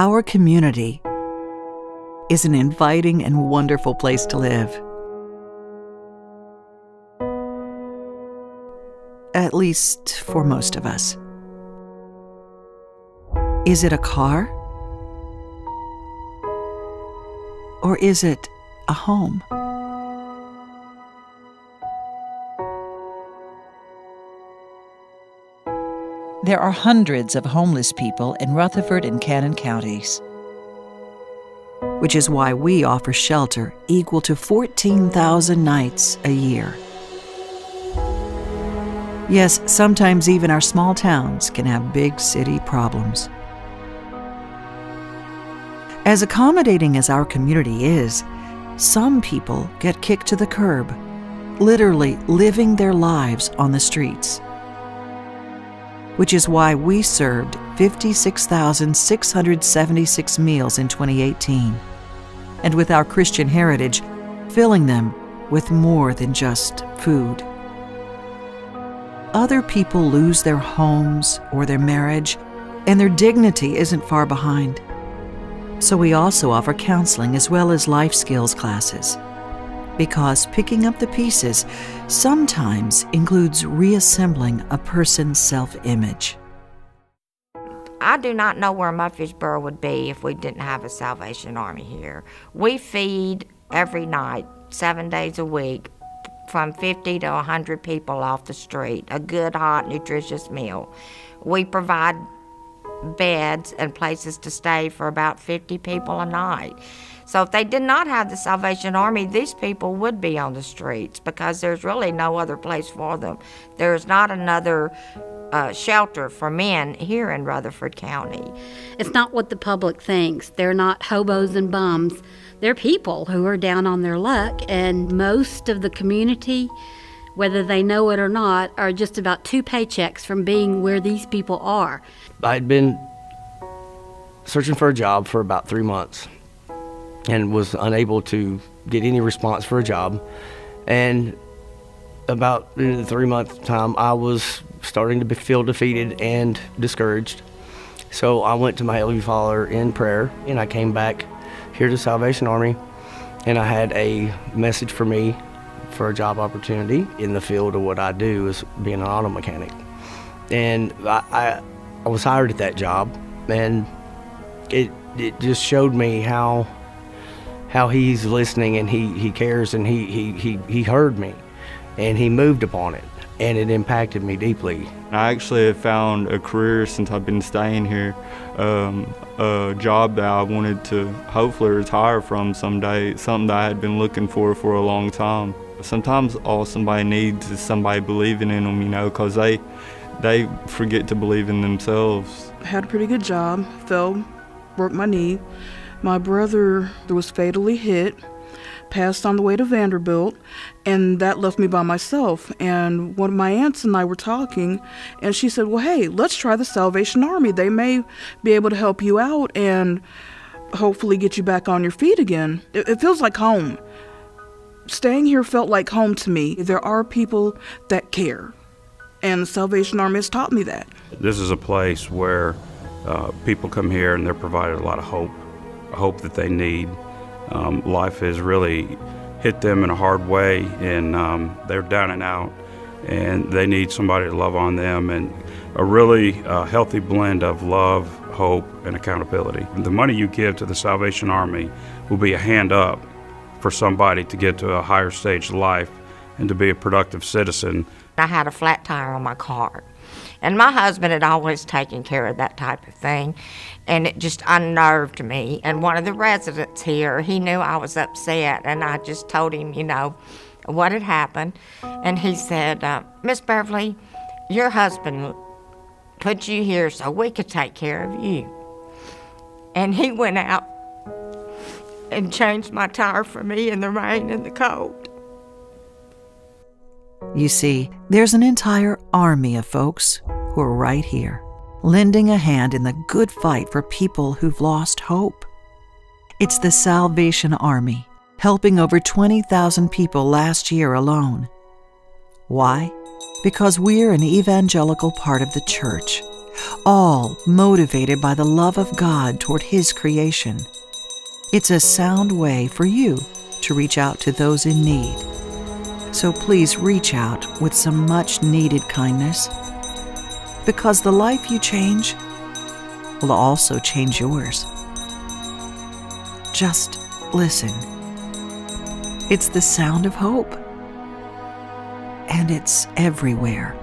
our community is an inviting and wonderful place to live. At least for most of us. Is it a car? Or is it a home? There are hundreds of homeless people in Rutherford and Cannon counties, which is why we offer shelter equal to 14,000 nights a year. Yes, sometimes even our small towns can have big city problems. As accommodating as our community is, some people get kicked to the curb, literally living their lives on the streets. Which is why we served 56,676 meals in 2018, and with our Christian heritage, filling them with more than just food. Other people lose their homes or their marriage, and their dignity isn't far behind. So we also offer counseling as well as life skills classes, because picking up the pieces sometimes includes reassembling a person's self-image. I do not know where Murfreesboro would be if we didn't have a Salvation Army here. We feed every night, 7 days a week, from 50 to 100 people off the street, a good, hot, nutritious meal. We provide beds and places to stay for about 50 people a night. So if they did not have the Salvation Army, these people would be on the streets because there's really no other place for them. There's not another shelter for men here in Rutherford County. It's not what the public thinks. They're not hobos and bums. They're people who are down on their luck, and most of the community, whether they know it or not, are just about 2 paychecks from being where these people are. I'd been searching for a job for about 3 months and was unable to get any response for a job. And about in the 3-month time, I was starting to feel defeated and discouraged. So I went to my Heavenly Father in prayer, and I came back here to Salvation Army, and I had a message for me for a job opportunity in the field of what I do is being an auto mechanic. And I was hired at that job, and it just showed me how he's listening, and he cares, and he heard me, and he moved upon it, and it impacted me deeply. I actually have found a career since I've been staying here, a job that I wanted to hopefully retire from someday, something that I had been looking for a long time. Sometimes all somebody needs is somebody believing in them, because they forget to believe in themselves. I had a pretty good job, fell, broke my knee. My brother was fatally hit, passed on the way to Vanderbilt, and that left me by myself. And one of my aunts and I were talking, and she said, well, hey, let's try the Salvation Army. They may be able to help you out and hopefully get you back on your feet again. It feels like home. Staying here felt like home to me. There are people that care, and the Salvation Army has taught me that. This is a place where people come here and they're provided a lot of hope, a hope that they need. Life has really hit them in a hard way, and they're down and out, and they need somebody to love on them, and a really healthy blend of love, hope, and accountability. The money you give to the Salvation Army will be a hand up for somebody to get to a higher stage of life and to be a productive citizen. I had a flat tire on my car, and my husband had always taken care of that type of thing, and it just unnerved me. And one of the residents here, he knew I was upset, and I just told him, what had happened. And he said, Miss Beverly, your husband put you here so we could take care of you. And he went out and changed my tire for me in the rain and the cold. You see, there's an entire army of folks who are right here, lending a hand in the good fight for people who've lost hope. It's the Salvation Army, helping over 20,000 people last year alone. Why? Because we're an evangelical part of the church, all motivated by the love of God toward His creation. It's a sound way for you to reach out to those in need. So please reach out with some much-needed kindness, because the life you change will also change yours. Just listen. It's the sound of hope, and it's everywhere.